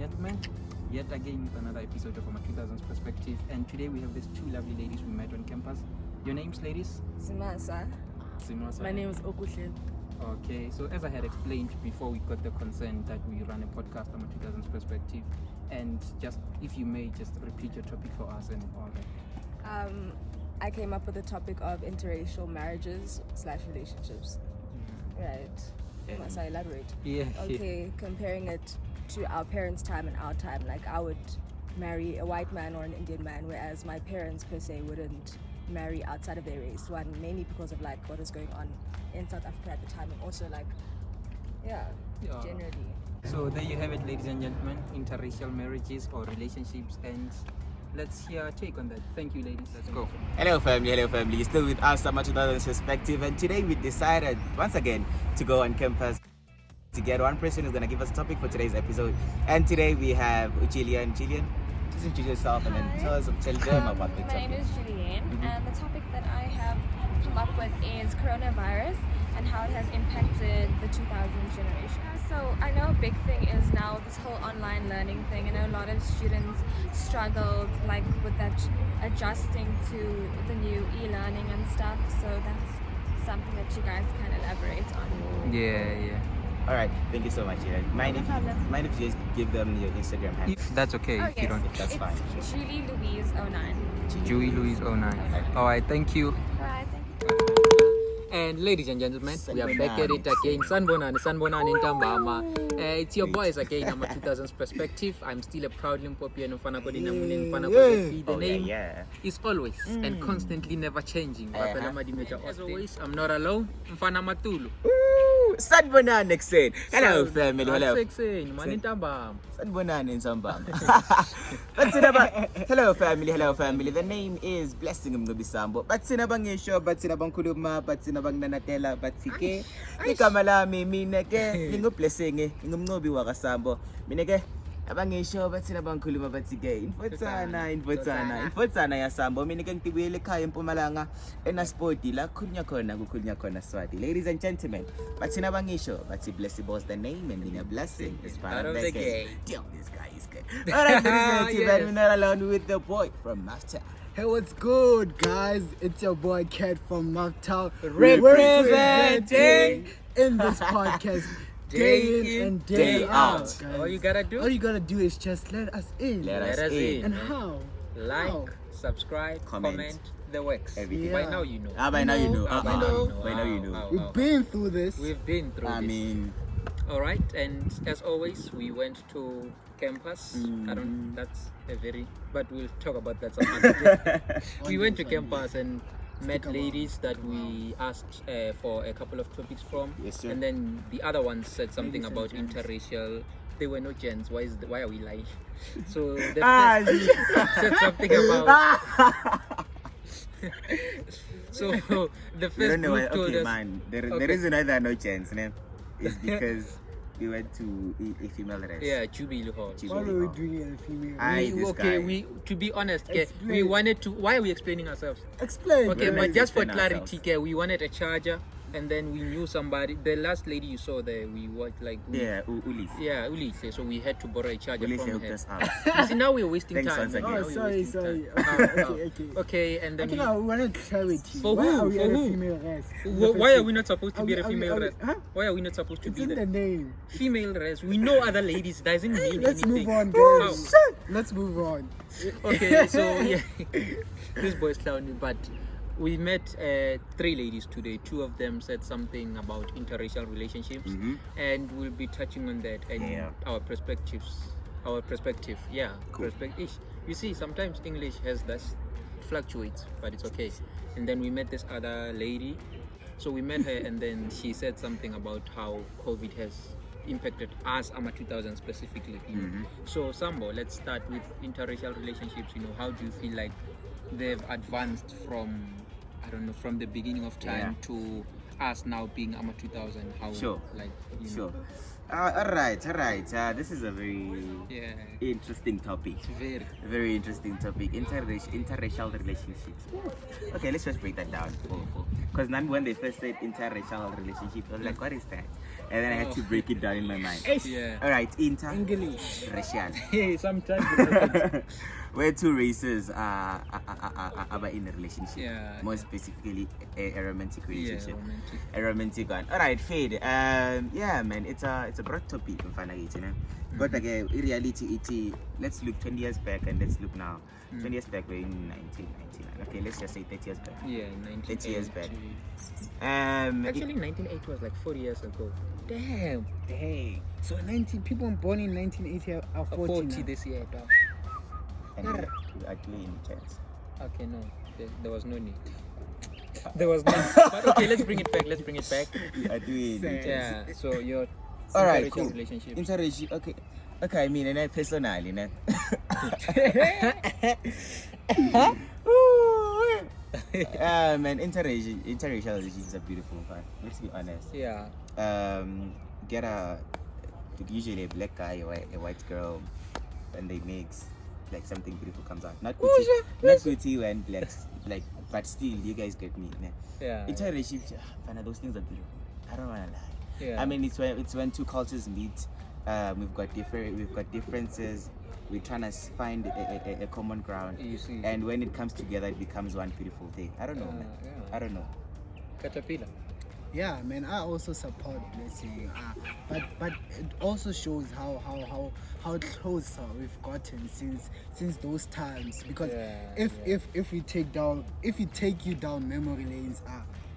and gentlemen, yet again with another episode of our 2000's Perspective. And today we have these two lovely ladies we met on campus. Your names, ladies? Simasa. My name is Okushel. Okay, so as I had explained before we got the consent that we run a podcast on a 2000's Perspective, and just if you may just repeat your topic for us and all that. I came up with the topic of interracial marriages / relationships. Right. Must I elaborate? Yeah. Okay, comparing it to our parents' time and our time, like I would marry a white man or an Indian man, whereas my parents per se wouldn't marry outside of their race. One, mainly because of like what was going on in South Africa at the time, and also like, generally. So there you have it, ladies and gentlemen, interracial marriages or relationships, and let's hear our take on that. Thank you, ladies. Let's go. Hello family, You're still with us, Summer 2000's Perspective, and today we decided once again to go on campus to get one person who's going to give us a topic for today's episode. And today we have Julian. Julian, just introduce yourself and then tell them about the topic. My name is Julian, and the topic that I have come up with is coronavirus and how it has impacted the 2000 generation. So I know a big thing is now this whole online learning thing. I know a lot of students struggled like with that adjusting to the new e-learning and stuff. So that's something that you guys can elaborate on. Yeah. All right, thank you so much, Julian. Mind if you just give them your Instagram handle? If that's okay, if you don't. If that's fine. It's Julie Louise 09. Julie Louise 09. All right, thank you. Alright, thank you. And ladies and gentlemen, we are back at it again. Sanbonani Ntambama. It's your boys again on my 2000's Perspective. I'm still a proud Limpopian. The name is always and constantly never changing. As always, I'm not alone. Mfana Matulu. Sanbonani Nexen. Hello family, hello. Sanbonani Nsambama. Hello family. The name is Blessing Mgobisambo. Batsina Bangisho, Batsina Bankuluma, Batsina Bangnanatela, Batsike. Nikamalami, Mineke, Ningo Blessing, Ingumnobi Wakasambo. Mineke. Abangisho bathina bankhuluma bathi ke infotsana ya Sambo mina ke ngibuyele ekhaya eMpumalanga eNaspoti la kukhulunywa khona Swati. Ladies and gentlemen, bathina bangisho bathi blessed was the name and being a blessing is part of the game. Damn, this guy is good. All right, ladies and gentlemen, we're not alone with the boy from Mafta. Hey, what's good, guys? It's your boy Kat from Mafta, Representing in this podcast. Day in and day out. Guys. All you gotta do is just let us in. Let us in. And how? Like, subscribe, comment the works. By now you know. By now you know. We've been through this. I mean, all right. And as always, we went to campus. But we'll talk about that some other day. We went to campus and met ladies that we asked for a couple of topics from. Yes, sir. And then the other ones said something about interracial. They were no gents. Why are we lying? So the first said something about. So the first group told us. Man. The reason why there are no gents, is because we went to a female race. Yeah, Jubilee Hall. What are we doing in a female race? To be honest, we wanted to. Why are we explaining ourselves? Explain. Okay, but just for clarity, we wanted a charger, and then we knew somebody. The last lady you saw there, we worked like. Ulis. Yeah, Ulis. So we had to borrow a charger from her. Us out. You see, now we're wasting time. Oh, sorry. Okay, and then. We wanted clarity. For who? For who? Why are we not supposed to be a female race? Why are we not supposed to be there? It's in the name. Female race. We know other ladies. Doesn't mean Let's anything. Move on, guys. Let's move on. Okay, so this boy's clowning, but we met 3 ladies today. 2 of them said something about interracial relationships, and we'll be touching on that and our perspectives. Our perspective, cool. You see, sometimes English has this fluctuates, but it's okay. And then we met this other lady. So we met her, and then she said something about how COVID has impacted us, AMA 2000 specifically. So Sambo, let's start with interracial relationships. How do you feel like they've advanced from, from the beginning of time to us now being AMA 2000? How? Sure. All right. This is a very interesting topic. Very interesting topic. Interracial relationships. Okay, let's just break that down. Because when they first said interracial relationships, I was like, what is that? and then I had to break it down in my mind. Yeah. All right, English. interracial. Hey, sometimes. Where two races are in a relationship. Yeah, More yeah. specifically, a romantic relationship. Yeah, romantic. A romantic one. All right, Fade. Yeah, man, it's a broad topic. You know. But again, in reality, let's look 20 years back and let's look now. 20 years back, we're in 1999. Okay, let's just say 30 years back. Yeah, 30 years back. Actually, 1980 was like 40 years ago. Damn. Hey, so 19 people born in 1980 are 40 now. this year, dog. And we are doing chance. Okay, no, there was no need. There was no. But okay, let's bring it back. We are doing Sad. Yeah. So your All right, interracial cool. relationship. Interracial, okay. Okay, I mean, and I personally, né? Man, interracial relationships are beautiful, man. Let's be honest. Yeah. Get usually a black guy or a white girl, and they mix, like something beautiful comes out. Not pretty when blacks, like, but still, you guys get me. Né? Yeah. Interracial, those things are beautiful. I don't wanna lie. Yeah. I mean, it's when two cultures meet. We've got differences. We're trying to find a common ground. You see. And when it comes together, it becomes one beautiful thing. I don't know, man. Yeah. I don't know. Caterpillar. Yeah, man, I also support blessing. But it also shows how close we've gotten since those times. Because Yeah, if you take you down memory lanes,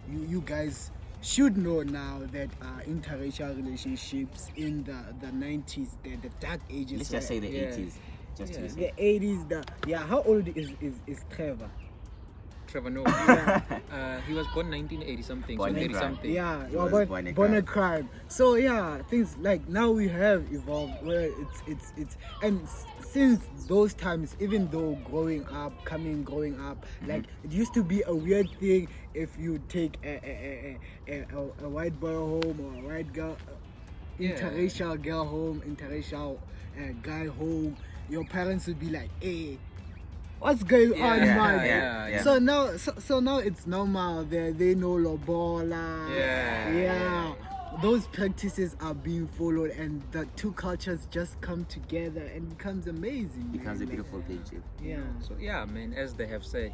you guys should know now that interracial relationships in the 90s, the dark ages. Let's just say the Yeah. 80s. Just to Yeah. say. the 80s. How old is Trevor? Trevor Noah. He was born 1980 something. Born so in 30 crime. something. Yeah, He was born a crime. So yeah, things like now we have evolved where it's and since those times, even though growing up, like it used to be a weird thing if you take a white boy home or a white girl, Yeah. interracial girl home, interracial guy home. Your parents would be like, "Hey, what's going on, man?" yeah. So now it's normal. They know lobola. Yeah. Those practices are being followed, and the two cultures just come together and becomes amazing. Becomes a man. beautiful thing, Chief. Yeah. So yeah, man, as they have said,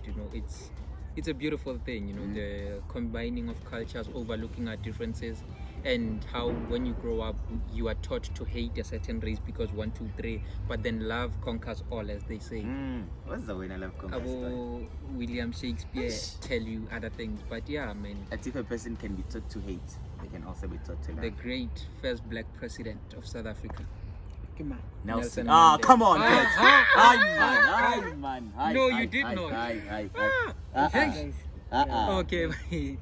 it's a beautiful thing, the combining of cultures, overlooking our differences, and how when you grow up you are taught to hate a certain race because 1, 2, 3, but then love conquers all, as they say. What's the way I love Congress? Abo William Shakespeare tell you other things, but yeah, man, As if a person can be taught to hate, they can also be taught to love. the great first black president of South Africa. Come on. Nelson Nelson. Mandela. Come on, kids. Ah, Hi, man. Hi, No, hi, you did hi, not. Hi. Guys. Okay.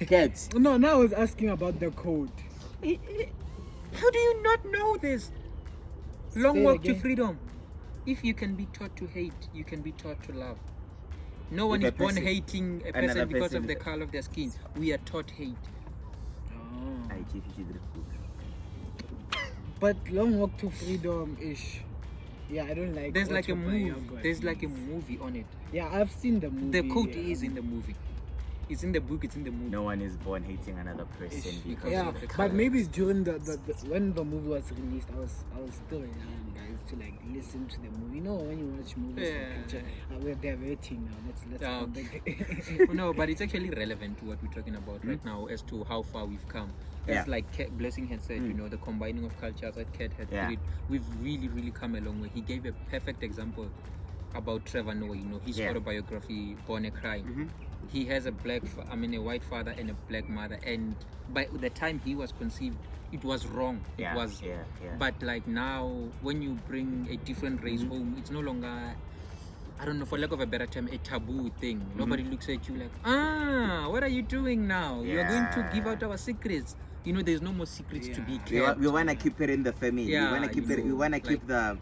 Kids. No, now I was asking about the code. How do you not know this? Long Say it walk to again. freedom. If you can be taught to hate, you can be taught to love. No one If is a born person- hating a another person because person- of the color of their skin. We are taught hate. Hi, Chief, you should But long walk to freedom ish. Yeah, I don't like. There's like a autobiographies. There's like a movie on it. Yeah, I've seen the movie. The quote yeah. is in the movie. It's in the book. It's in the movie. No one is born hating another person because Yeah, of the but colour. maybe it's during the when the movie was released, I was still young, guys, to like listen to the movie. When you watch movies, they're rating now. Let's Ah, come okay. back. No, but it's actually relevant to what we're talking about right now as to how far we've come. As Yeah. like Blessing had said, the combining of cultures that Kat had Yeah. put it, we've really, really come a long way. He gave a perfect example about Trevor Noah, his Yeah. autobiography, Born a Crime. He has a white father and a black mother, and by the time he was conceived, it was wrong. Yeah, It was, yeah. but like now, when you bring a different race home, it's no longer, I don't know, for lack of a better term, a taboo thing. Nobody looks at you like, what are you doing now? You're going to give out our secrets. There's no more secrets to be kept. We want to keep it in the family. Yeah, we want to keep it. We want to keep the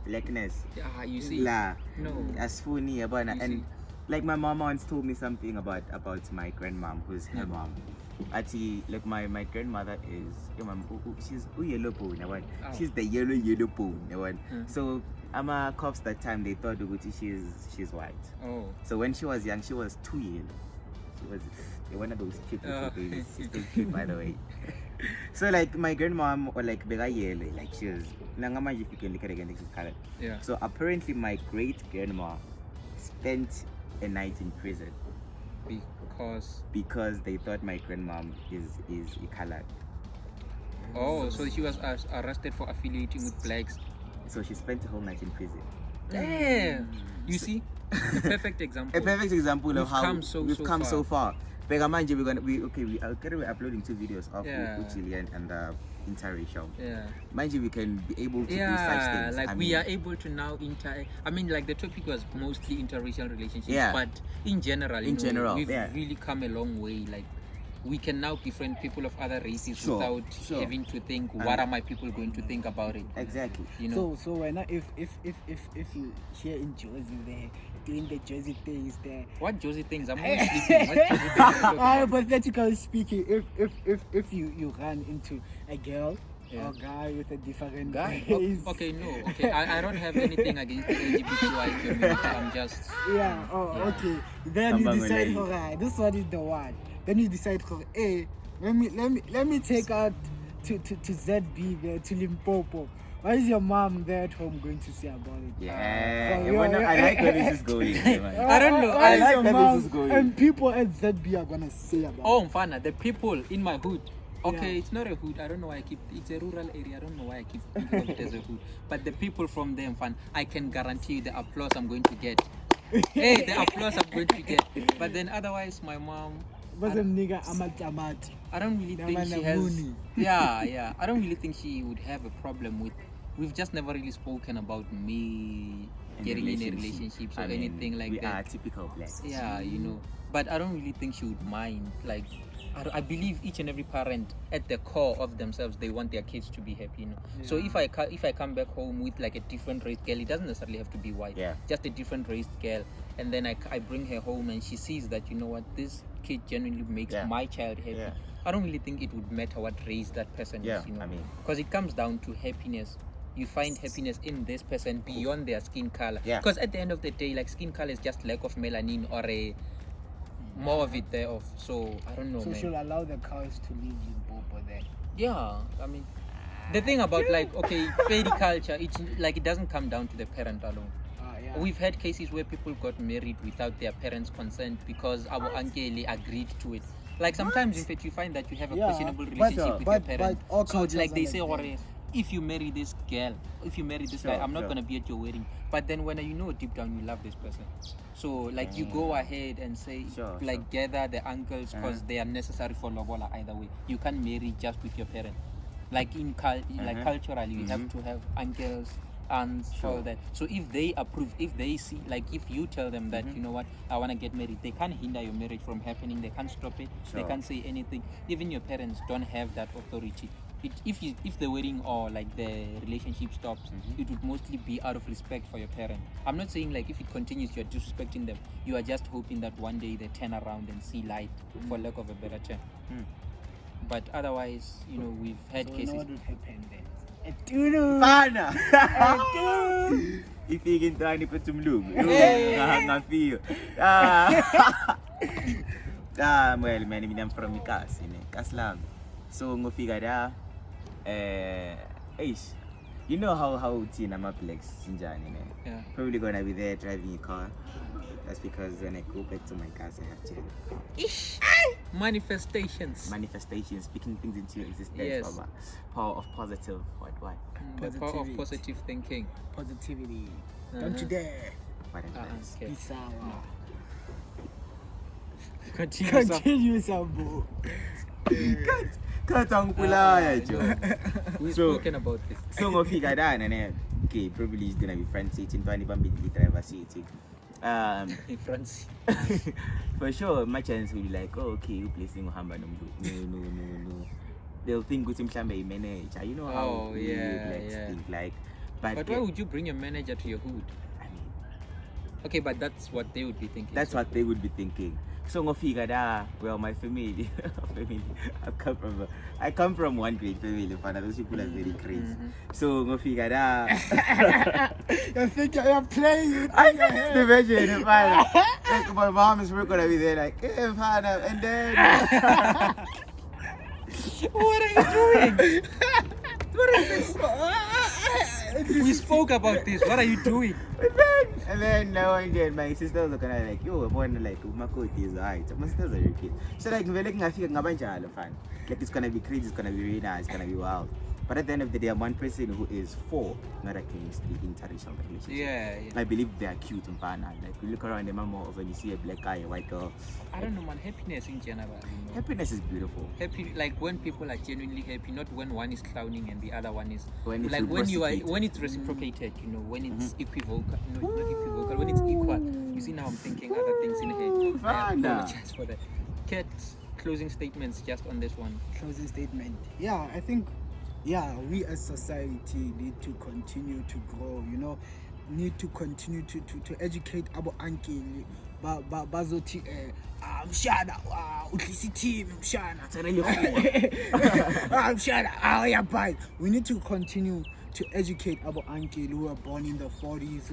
blackness. Yeah, you see. La, No. as funny about You and see. like my mom once told me something about my grandmom, who's her mom. Actually, like my grandmother is she's yellow bone. Oh. She's the yellow bone. So I'm a cops that time they thought she's white. Oh. So when she was young, she was 2 years. She was one of those cute little babies. She's still cute, by the way. So like my grandmom or like bega yele, like she was nangama if you can look at again, this is colored. Yeah. So apparently my great grandma spent a night in prison because they thought my grandmom is colored. Oh, so she was arrested for affiliating with blacks. So she spent the whole night in prison. Damn. You see? A perfect example. A perfect example of how we've come so far. Bega manje we're uploading 2 videos of Uchilian and Interracial. Yeah. Mind you, we can be able to do such things. Like we are able to now like the topic was mostly interracial relationships, but in general, we've really come a long way. Like we can now befriend people of other races without having to think, what are my people going to think about it? Exactly. You know. So when if you here in Jersey there doing the Jersey things there. What Jersey things? I'm always listening. What Jersey things? Hypothetically speaking, if you run into a girl or guy with a different race. Okay, I don't have anything against the LGBTQI community. I'm just okay. Then you decide, alright, this one is the one. Then you decide, hey, let me take out to ZB there, to Limpopo. Why is your mom there at home going to say about it? I like where this is going. I don't know. I like where this is going. And people at ZB are gonna say about it. Oh, Mfana, the people in my hood. Okay, it's not a hood. I don't know why it's a rural area. I don't know why I keep thinking of it as a hood. But the people from there, Mfana, I can guarantee you the applause I'm going to get. Hey, the applause I'm going to get. But then otherwise, my mom. I don't really think she has. Yeah. I don't really think she would have a problem with. We've just never really spoken about me getting in a relationship or anything like that. We are typical blacks. Yeah, But I don't really think she would mind. Like, I believe each and every parent, at the core of themselves, they want their kids to be happy. Yeah. So if I come back home with like a different race girl, it doesn't necessarily have to be white. Yeah. Just a different race girl, and then I bring her home and she sees that this kid genuinely makes my child happy. Yeah. I don't really think it would matter what race that person is. Because it comes down to happiness. You find happiness in this person beyond their skin color. Because at the end of the day, like skin color is just lack of melanin or more of it thereof. So I don't know. So she'll allow the cows to live in Bobo there. Yeah, the thing about fairy culture, it's like it doesn't come down to the parent alone. We've had cases where people got married without their parents' consent because our uncle agreed to it. Like sometimes, in fact, you find that you have a questionable relationship with your parents. So it's like they say, if you marry this girl, if you marry this guy, I'm not gonna be at your wedding. But then when deep down you love this person, so like you go ahead and say gather the uncles because they are necessary for lobola either way. You can't marry just with your parents. Like like culturally, you have to have uncles, aunts, all that. So if they approve, if they see, like if you tell them that I want to get married, they can't hinder your marriage from happening. They can't stop it. They can't say anything. Even your parents don't have that authority. If the wedding or like the relationship stops, it would mostly be out of respect for your parent. I'm not saying like if it continues you're disrespecting them. You are just hoping that one day they turn around and see light, for lack of a better term. But otherwise, we've had cases. What would happen then? Ifike ndani phethu umlungu. Ngafika. Well, man, I'm from Ikasi, Kaslam. So ngofika da you know how Tina Maplex Sinjani, man. Probably gonna be there driving a car. That's because when I go back to my car, I have to manifestations, speaking things into your existence. Yes. Power of positive what? The power of positive thinking. Positivity. Don't you dare. Peace out. Continue, Sambo. We've spoken about this. So ngofika dana okay, probably is gonna be front seat in driver seat. France. For sure, my chance will be like, okay, you placing Hamba no. They'll think good mhlambe manager. You know how think like. But why would you bring your manager to your hood? Okay, but that's what they would be thinking. That's what they would be thinking. So ngofika da, well, my family, I come from one great family, but those people are very crazy. So ngofika da. I think I am playing. I can just imagine it, man. Like my mom is gonna be there, like, hey, father, and then. What are you doing? What is this? We spoke about this. What are you doing? And then now again, my sisters are kind of like, yo, one like my coat is alright. My sisters are your kids. So like, we're like, I feel like it's gonna be crazy. It's gonna be really nice. It's gonna be wild. But at the end of the day, I'm one person who is for, not against the interracial relationship. Yeah. I believe they are cute and fun. Like you look around the mama of when you see a black guy, a white girl. I don't know, man. Happiness in general. You know? Happiness is beautiful. Happy, like when people are genuinely happy, not when one is clowning and the other one is When it's like when you are reciprocated. when it's reciprocated. You know, when it's equivocal. No, not equivocal. When it's equal. You see now I'm thinking other things in head. I apologize for that. Kat, closing statements just on this one. Closing statement. Yeah, I think, yeah, we as society need to continue to grow, you know, need to continue to educate our uncle. Bazoti mshana uhlisi team mshana mshana yeah, bye. We need to continue to educate our uncle who were born in the 40s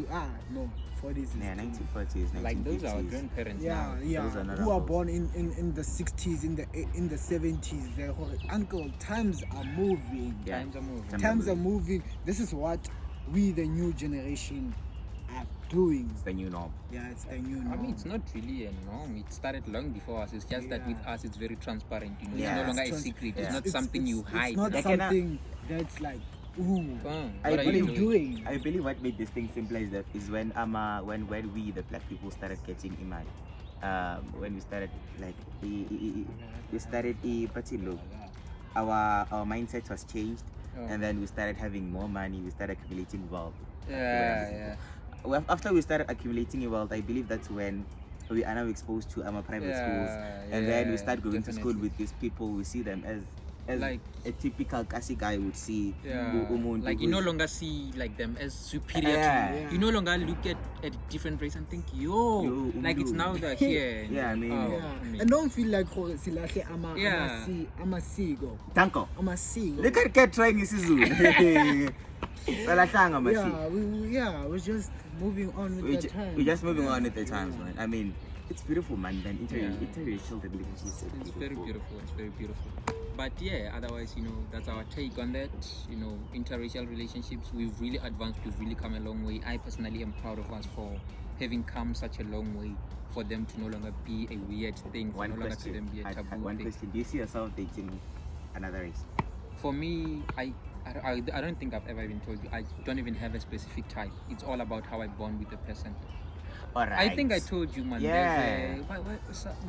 40s is 1940s, 1950s. Like those are our grandparents now. Who are born in the 60s, in the 70s. Their uncle, times are moving. Yeah. Times are moving. This is what we, the new generation, are doing. It's the new norm. Yeah, it's the new norm. I mean, it's not really a norm. It started long before us. It's just that with us, it's very transparent. You know, Yeah. it's no longer a It's secret. yeah. It's not something you hide. It's not Like something that's like, ooh, I What are you believe- doing? doing? I believe what made this thing simpler is that when we the black people started getting image, when we started like we started our mindset was changed, and then we started having more money. We started accumulating wealth. Yeah. Well, after we started accumulating wealth, I believe that's when we are now exposed to private schools, and then we start going to school with these people. We see them as Like- a typical Kasi guy would see. Like you no longer see like them as superior to you. Yeah. You no longer look at a different race and think, yo, like it's now they're here. Yeah, I mean, And don't feel like silahle Yeah. amasiko. Tanko. Amasiko. Look at Kat trying isiZulu. Salahlanga masiko. We're just moving on with the time. We're just moving on with the times, man. I mean, it's beautiful, man. Then interracial relationships are It's very beautiful. It's very beautiful. But yeah, otherwise, you know, that's our take on that. You know, interracial relationships, we've really advanced. We've really come a long way. I personally am proud of us for having come such a long way. For them to no longer be a weird thing. For One no longer to question. them be a taboo One thing. question. Do you see yourself dating another race? For me, I don't think I've ever even told you. I don't even have a specific type. It's all about how I bond with the person. Alright. I think I told you, man. Yeah.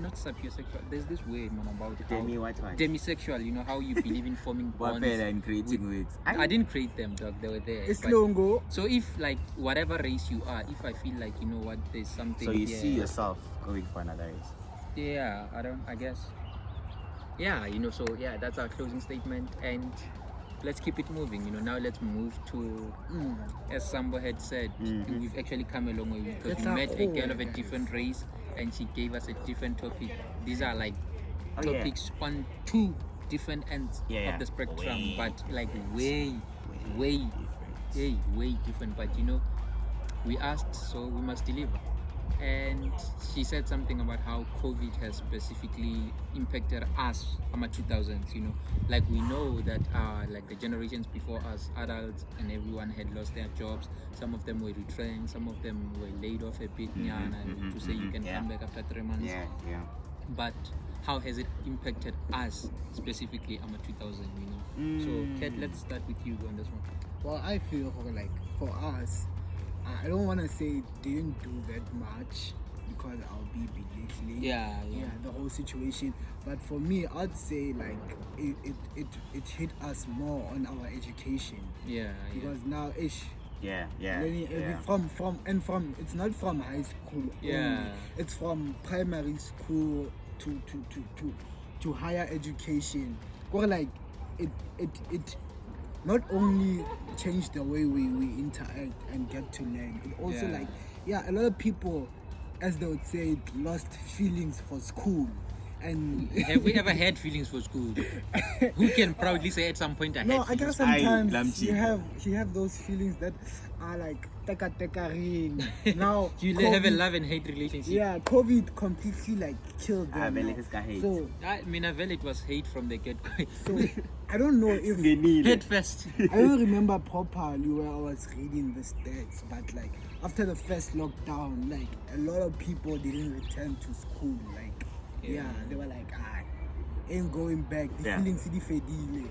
Not sapiosexual. There's this way, man, about Tell how me what one. demisexual. You know how you believe in forming bonds. and creating with. I didn't create them, dog. They were there. It's But- longo. So if like whatever race you are, if I feel like you know what, there's something. So you here, see yourself going for another race. Yeah, I guess. Yeah, you know. So yeah, that's our closing statement, and let's keep it moving. You know, now let's move to, as Sambo had said, we've actually come a long way because That's we our met a own, girl of a guys. different race, and she gave us a different topic. These are like Oh, yeah. topics on two different ends Yeah. of the spectrum, Way but like way different. But you know, we asked, so we must deliver. And she said something about how COVID has specifically impacted us, 2000s. You know, like we know that like the generations before us, adults and everyone had lost their jobs. Some of them were retrenched, some of them were laid off a bit, to say you can yeah. come back after 3 months. Yeah. But how has it impacted us specifically, 2000? You know. So, Kat, let's start with you on this one. Well, I feel like for us, I don't want to say it didn't do that much because I'll be belittling. Yeah. The whole situation. But for me, I'd say like it hit us more on our education Yeah. because now ish. Yeah. Learning from it's not from high school Yeah. only. It's from primary school to higher education. Or like it not only changed the way we interact and get to learn, it also a lot of people, as they would say, lost feelings for school. And Have we ever had feelings for school? Who can proudly say at some point I no, had I guess feelings? sometimes you have those feelings that are like teka ring. Now You have a love and hate relationship. yeah, COVID completely like killed them. vele now. ke ska hate. So I mean, it was hate from the get-go. so I don't know if Hate first. I don't remember properly where I was reading the stats, but like after the first lockdown, like a lot of people didn't return to school. Like yeah, they were like, ain't going back. The feeling city fedile.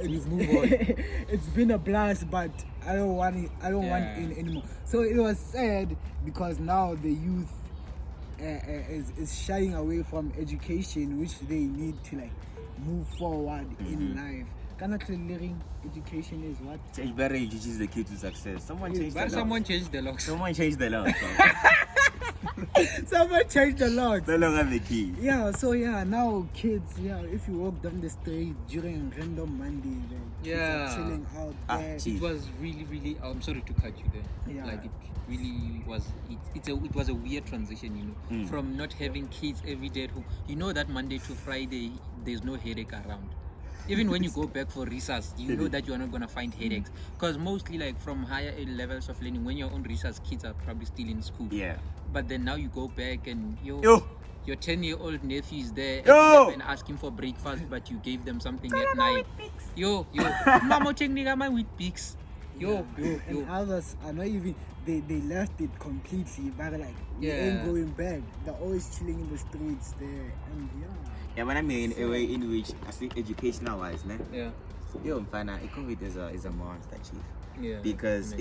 You move on. It's been a blast, but I don't want it. I don't want it anymore. So it was sad because now the youth is shying away from education, which they need to like move forward in life. Cannot learning education is what? Change better, you teach the kid to success. Someone changed the But law. someone changed the locks. Someone changed the law. Someone changed the locks. No longer the key. Yeah, so yeah, now kids, if you walk down the street during random Monday, kids are chilling out there. It was really. I'm sorry to cut you there. Yeah. Like it really was. It was a weird transition, from not having kids every day at home. You know that Monday to Friday, there's no headache around. Even when you go back for research, you know that you are not going to find headaches. Because mostly like from higher levels of learning, when you're on research, kids are probably still in school. Yeah. But then now you go back and your 10-year-old nephew is there and asking for breakfast, but you gave them something at night. Mama technica my wheat pigs. And others are not even, they left it completely, but like, we ain't going back. They're always chilling in the streets there. And Yeah, but I mean, a way in which I think educational wise, ne? Yeah. Yo, COVID is a monster, chief. Yeah. Because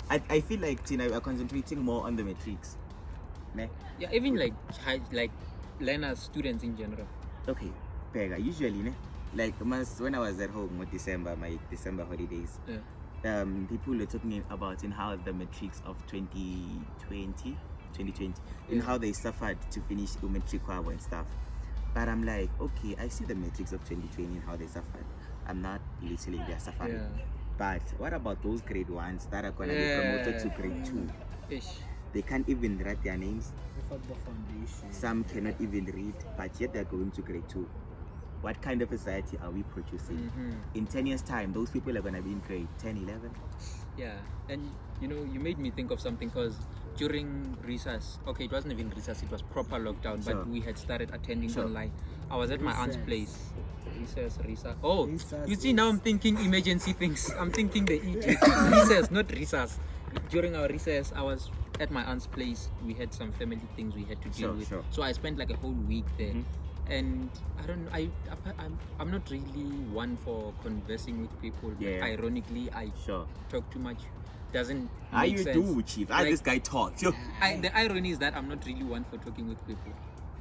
I feel like Tina are concentrating more on the metrics. Ne? Yeah, even like learners, students in general. Okay, Pega, usually, ne? Like when I was at home with my December holidays, people were talking about in how the metrics of 2020, in how they suffered to finish the metric and stuff. But I'm like, okay, I see the metrics of 2020 and how they suffered. I'm not literally their suffering. Yeah. But what about those grade ones that are going to be promoted to grade 2? Ish. They can't even write their names. without the foundation. Some cannot even read, but yet they're going to grade 2. What kind of society are we producing? In 10 years' time, those people are going to be in grade 10, 11. Yeah, and you made me think of something because during recess, okay, it wasn't even recess, it was proper lockdown, but we had started attending online. I was at my aunt's place. Recess. Oh, Recess, you see, now I'm thinking emergency things. I'm thinking the recess, not recess. During our recess, I was at my aunt's place. We had some family things we had to deal with. So I spent like a whole week there. And I don't know, I'm not really one for conversing with people. But ironically, I talk too much. Doesn't make sense. Do, Chief? How this guy talks? The irony is that I'm not really one for talking with people.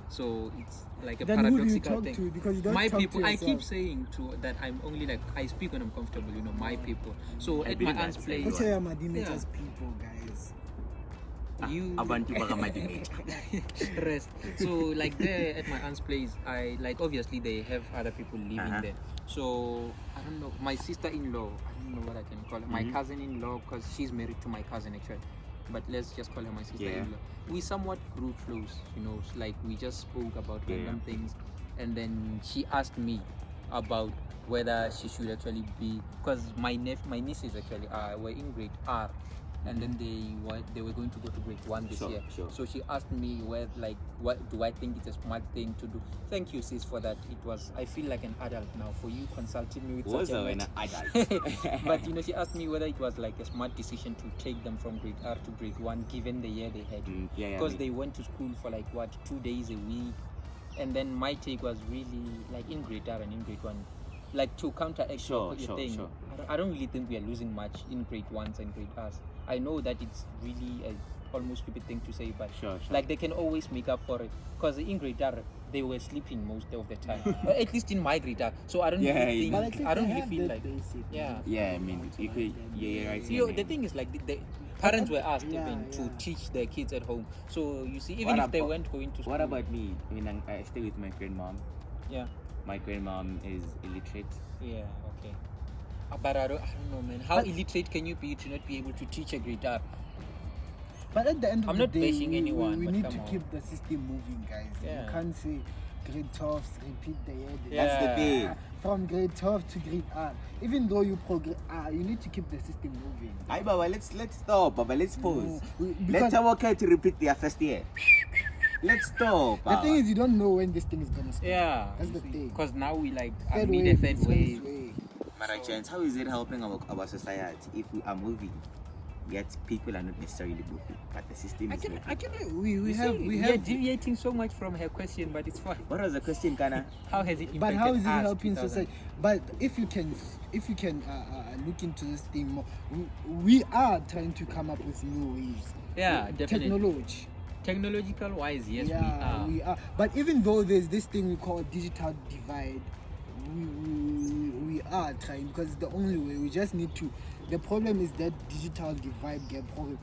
So it's like a Then who do you paradoxical talk thing. to? Because you don't My talk people, to I yourself. keep saying that I'm only like, I speak when I'm comfortable, my people. So at my aunt's place, What's your just people, guys? Abantu baka rest. So like there at my aunt's place, I like obviously they have other people living there. So I don't know, my sister-in-law, I don't know what I can call her, my cousin-in-law, because she's married to my cousin actually. But let's just call her my sister-in-law. We somewhat grew close, like we just spoke about random things, and then she asked me about whether she should actually be, because my nieces actually were in grade R, and then they were going to go to grade 1 this year. So she asked me what do I think it's a smart thing to do. Thank you, sis, for that. I feel like an adult now for you consulting me with such a adult. But she asked me whether it was like a smart decision to take them from grade R to grade 1 given the year they had, because they went to school for 2 days a week. And then my take was really like in grade R and in grade 1, like to counteract your thing. I don't really think we are losing much in grade 1s and grade R's. I know that it's really a almost stupid thing to say, but like they can always make up for it, because in grade R they were sleeping most of the time. But at least in my grade R, so I don't really think, I don't really feel like I mean you're right. The thing is like the parents were asked even to teach their kids at home. So you see, even if they weren't going to school. What about me? I mean, I stay with my grandmom. My grandmom is illiterate. Okay. But I don't know, man. How illiterate can you be to not be able to teach a grade R? But at the end of I'm the not day, bashing anyone, we but need come to on. keep the system moving, guys. Yeah. You can't say grade 12 repeat the year. That's the thing. From grade 12 to grade R. Even though you progress, you need to keep the system moving. Aye, Baba, let's stop, Baba. Let's pause. Because Let's our kid to repeat their first year. Let's stop. the thing is, you don't know when this thing is gonna stop. Yeah. That's the thing. Because now we like Third meet the third it's on its wave. way. Mara Chance, how is it helping our society if we are moving, yet people are not necessarily moving, but the system is moving? We have We're deviating so much from her question, but it's fine. What was the question, Kana? How has it impacted But how is it us, helping 2000? society? But if you can look into this thing more, we are trying to come up with new ways. Yeah, definitely. Technology. Technological wise, yes, Yeah, we are. But even though there's this thing we call digital divide, we are trying, because it's the only way. We just need to. The problem is that digital divide gap problem.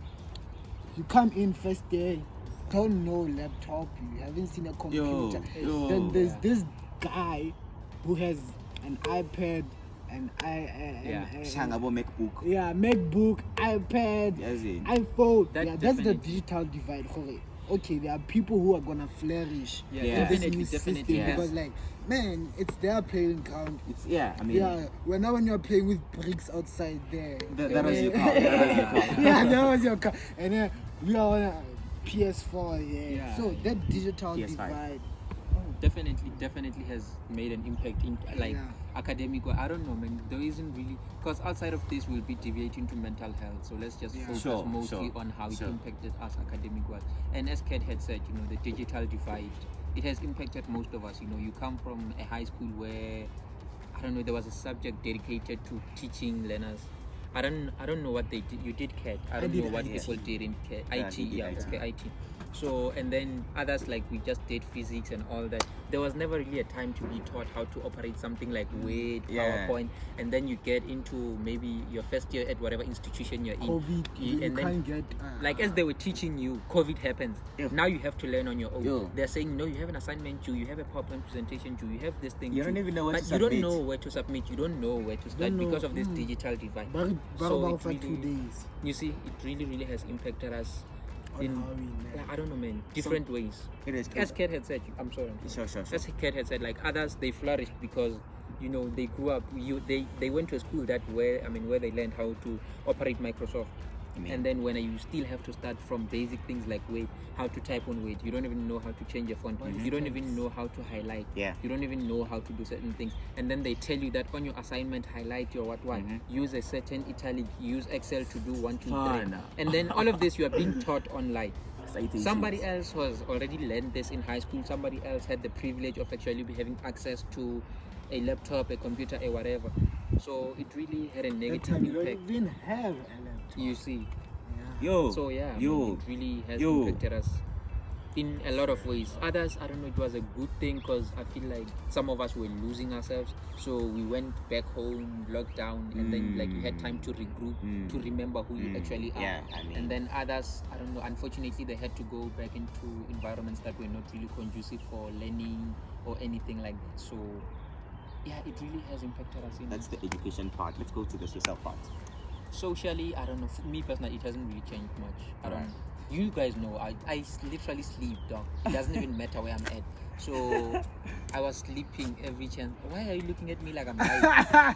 You come in first day, don't know laptop, you haven't seen a computer. Then there's this guy who has an iPad and Shangabo MacBook. MacBook, iPad, Yes, it. iPhone. That That's the definitely- digital divide. Okay, there are people who are gonna flourish Yeah, in this definitely, new system, definitely, yes. because like, man, it's their playing ground. It's I mean, When you're playing with bricks outside there. that was your car. That was your car. Yeah, that was your car. And then we are on a PS4. Yeah. So that digital PS5. divide. Definitely has made an impact in like academic. I don't know, man. There isn't really, because outside of this we'll be deviating to mental health. So let's just focus Sure, mostly sure, on how sure. it impacted us academic wise. And as Kat had said, the digital divide, it has impacted most of us. You come from a high school where I don't know, there was a subject dedicated to teaching learners. I don't know what they did. You did Kat. I don't did know what IT. people did in Kat. Yeah, IT, he did IT. okay, IT. So, and then others, like we just did physics and all that. There was never really a time to be taught how to operate something like Word, Yeah. PowerPoint, and then you get into maybe your first year at whatever institution you're in. COVID, you and then, can't get. like as they were teaching you, COVID happens. Yeah. Now you have to learn on your own. Yo. They're saying, no, you have an assignment due, you have a PowerPoint presentation due, you have this thing You don't due. even know where But to you don't submit. know where to submit, you don't know where to start Don't know. because of this digital divide. But So it for 2 really- days. You see, it really has impacted us On in, how we learn. I don't know, man, different ways. It is. As Kat had said, I'm sorry. Sure. As Kat had said, like others, they flourished because they grew up. They went to a school where they learned how to operate Microsoft. And then when you still have to start from basic things like Word, how to type on Word, you don't even know how to change your font. You don't even know how to highlight. Yeah. You don't even know how to do certain things. And then they tell you that on your assignment, highlight your what. Use a certain italic. Use Excel to do 1, 2, 3. Fun. And then all of this you are being taught online. Exciting Somebody things. else was already learned this in high school. Somebody else had the privilege of actually having access to a laptop, a computer, a whatever. So it really had a That negative time you don't impact. even have a laptop. You see. Yo. So yeah, Yo. it really has Yo. impacted us in a lot of ways. Others, I don't know, it was a good thing because I feel like some of us were losing ourselves. So we went back home, locked down, and then like we had time to regroup, to remember who you actually are. Yeah, I mean- And then others, I don't know, unfortunately they had to go back into environments that were not really conducive for learning or anything like that. So yeah, it really has impacted us in That's the education part. Let's go to the social part. socially. I don't know, for me personally, it hasn't really changed much. I don't Right. know. You guys know, I literally sleep, dog. It doesn't even matter where I'm at. So I was sleeping every chance. Why are you looking at me like I'm lying?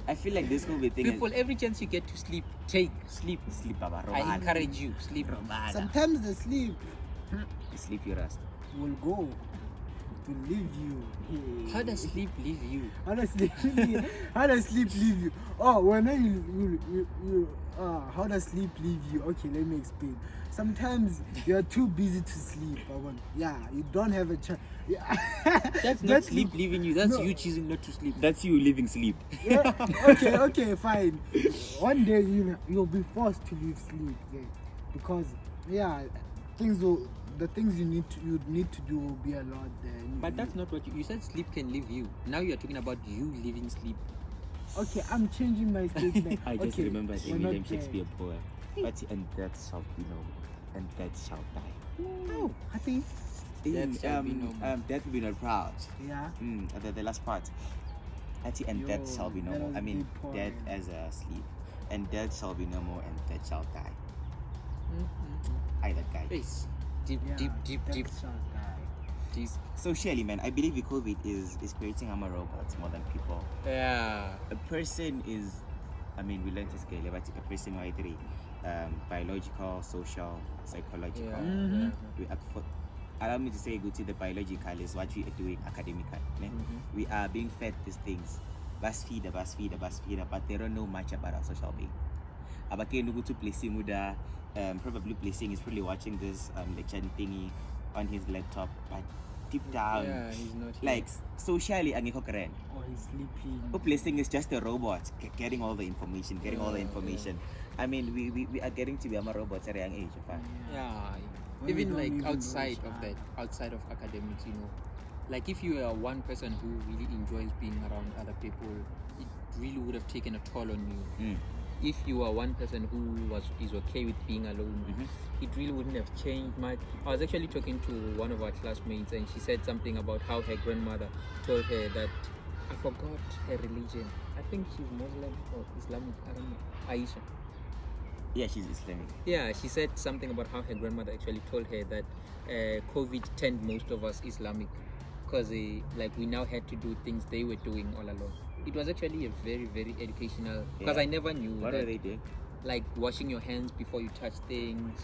I feel like this COVID thing People, every chance you get to sleep, take sleep. is sleep, Baba. I Romana. encourage you, sleep. Romana. Sometimes the sleep Sleep your rest. will go to leave you. How does sleep leave you? How does sleep leave you? How does sleep leave you? Oh, when you how does sleep leave you? Okay, let me explain. Sometimes you're too busy to sleep. You don't have a chance. Yeah. That's not sleep leaving you. That's No. you choosing not to sleep. That's you living sleep. Yeah, okay, fine. One day you'll be forced to leave sleep, because the things you need to do will be a lot there. But that's not what you said. Sleep can leave you. Now you're talking about you living sleep. okay. I'm changing my statement. I just Okay, remembered a we're not William there. Shakespeare poem. But and death shall be no more, and death shall die. Oh, happy. Death shall be no more. Death will be not proud. Yeah. The last part. And death Yo, shall be no that more. was I a mean, deep poem. death as a sleep. And death shall be no more, and death shall die. I that guy. Yes. Deep, Yeah, deep. death shall die. Jeez. Socially, man, I believe COVID is creating robots more than people. Yeah. A person is, I mean, we learned to scale, but a person why three, biological, social, psychological. Yeah. We are, allow me to say, go to the biological is what we are doing academically. We are being fed these things. Bus feeder, but they don't know much about our social being. Abake go to placing with probably placing is probably watching this lecture thingy on his laptop, but deep down, he's not like socially, angeko keren. Or he's sleeping. Placing is just a robot getting all the information, I mean, we are getting to be robots at a young age. Yeah. When Even we don't like even outside know of that, outside of academics, like if you are one person who really enjoys being around other people, it really would have taken a toll on you. If you are one person who is okay with being alone, it really wouldn't have changed much. I was actually talking to one of our classmates, and she said something about how her grandmother told her that, I forgot her religion. I think she's Muslim or Islamic. I don't know. Aisha. Yeah, she's Islamic. Yeah, she said something about how her grandmother actually told her that COVID turned most of us Islamic, because like we now had to do things they were doing all along. It was actually a very, very educational, because I never knew what that, are they doing? like washing your hands before you touch things.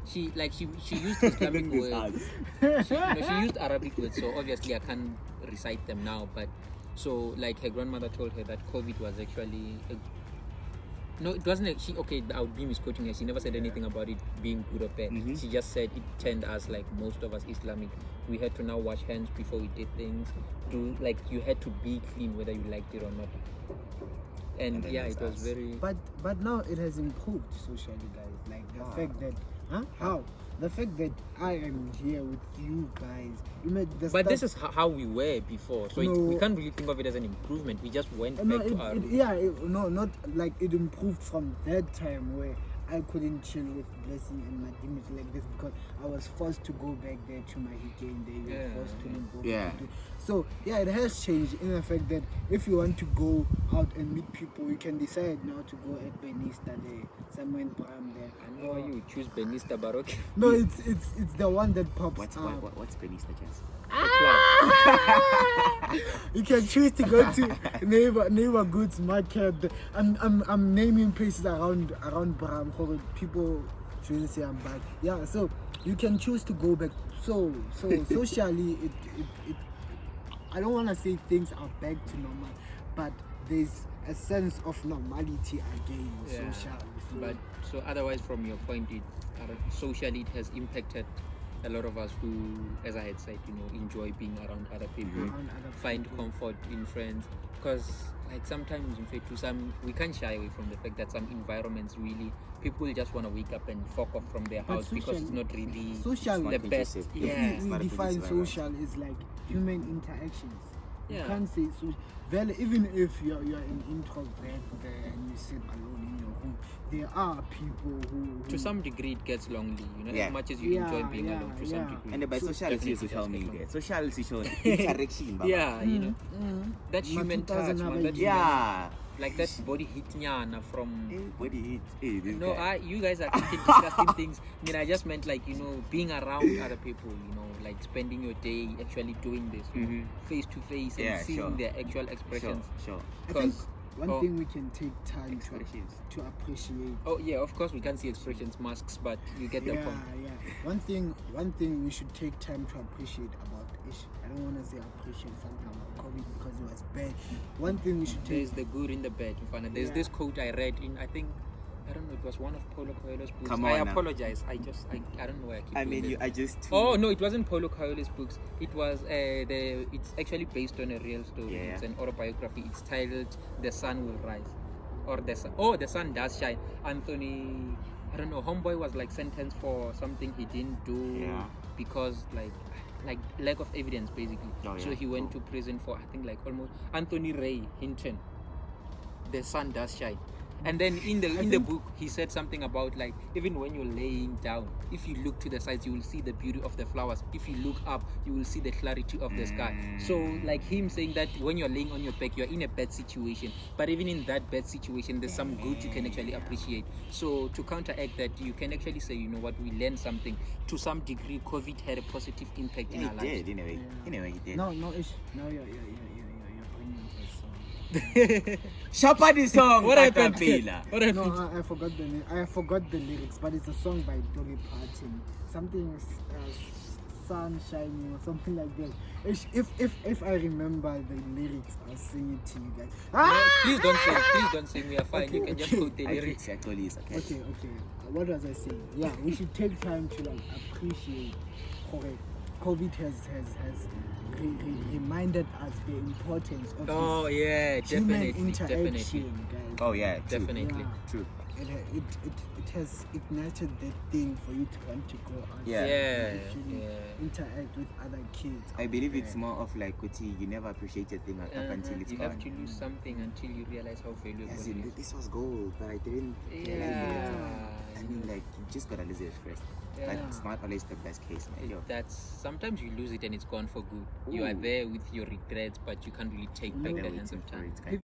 She used Islamic words. She used Arabic words, so obviously I can't recite them now. But so like her grandmother told her that COVID was actually no, it wasn't. I would be misquoting her. She never said anything about it being good or bad. She just said it turned us, like most of us, Islamic. We had to now wash hands before we did things. You had to be clean whether you liked it or not. And yeah, it was very. But now it has improved socially, guys. Like the fact that how the fact that I am here with you guys. This is how we were before, so we can't really think of it as an improvement. We just went back to our. Not like it improved from that time where I couldn't chill with Blessing and my teammates like this because I was forced to go back there to my Hike and they were forced to go back to. So yeah, it has changed in the fact that if you want to go out and meet people, you can decide now to go at Benista there, somewhere in Bram there. I know you choose Benista Baroque. No, it's the one that pops What's Benista, Chance? You can choose to go to neighbor goods market. I'm naming places around Bram for people shouldn't say I'm bad. Yeah, so you can choose to go back. So socially it I don't want to say things are back to normal, but there's a sense of normality again socially. So otherwise, from your point, socially it has impacted a lot of us who, as I had said, enjoy being around other people, find comfort in friends. Because like sometimes, in fact, we can't shy away from the fact that some environments really people just want to wake up and fuck off from their house because it's not really the best. Yeah, we define social as like human interactions. You can't say social. Well, even if you're an introvert there and you sit alone in your home, there are people who to some degree it gets lonely, as much as you enjoy being alone to some degree. And by social media, social interaction. That human touch, man. Like that body hit from body hit. You guys are thinking disgusting things. I mean, I just meant like being around other people. Like spending your day actually doing this face to face and seeing their actual expressions. Sure. I think one thing we can take time to appreciate. Oh yeah, of course we can see expressions, masks, but you get the point. Yeah. One thing we should take time to appreciate about ish. I don't want to say appreciate something about COVID because it was bad. One thing we should take. There's the good in the bad. There's this quote I read in I don't know, it was one of Paulo Coelho's books. I apologize. I don't know where I keep Oh no, it wasn't Paulo Coelho's books. It was it's actually based on a real story. Yeah. It's an autobiography. It's titled The Sun Will Rise. Or The Sun Does Shine. Anthony, I don't know, homeboy was like sentenced for something he didn't do because like lack of evidence basically. So he went to prison for I think like almost Anthony Ray Hinton. The Sun Does Shine. And then in the book, he said something about like even when you're laying down, if you look to the sides, you will see the beauty of the flowers. If you look up, you will see the clarity of the sky. So like him saying that when you're laying on your back, you're in a bad situation, but even in that bad situation, there's some good you can actually appreciate. So to counteract that, you can actually say, you know what, we learned something. To some degree, COVID had a positive impact in our lives. He did, in a way he did. No, ish. No, you're bringing up a song. Shapa the song. What happened? No, I forgot the name. I forgot the lyrics, but it's a song by Dolly Parton. Something sun shining or something like that. If I remember the lyrics, I'll sing it to you guys. Please don't sing. We are fine. You can just quote the lyrics. Okay. What was I saying? Yeah, we should take time to like appreciate. Correct. COVID has reminded us the importance of human interaction, guys. Oh yeah, definitely. True. It has ignited that thing for you to want to go out Yeah. interact with other kids. I believe it's more of like Kuti, you never appreciate a thing up until it's you gone. have to lose something until you realize how valuable As it in, is. this was gold, but I didn't realize it. I mean, like, you just gotta lose it first. But it's not always the best case, man. Yo. That's sometimes you lose it and it's gone for good. You are there with your regrets, but you can't really take back the hands of time.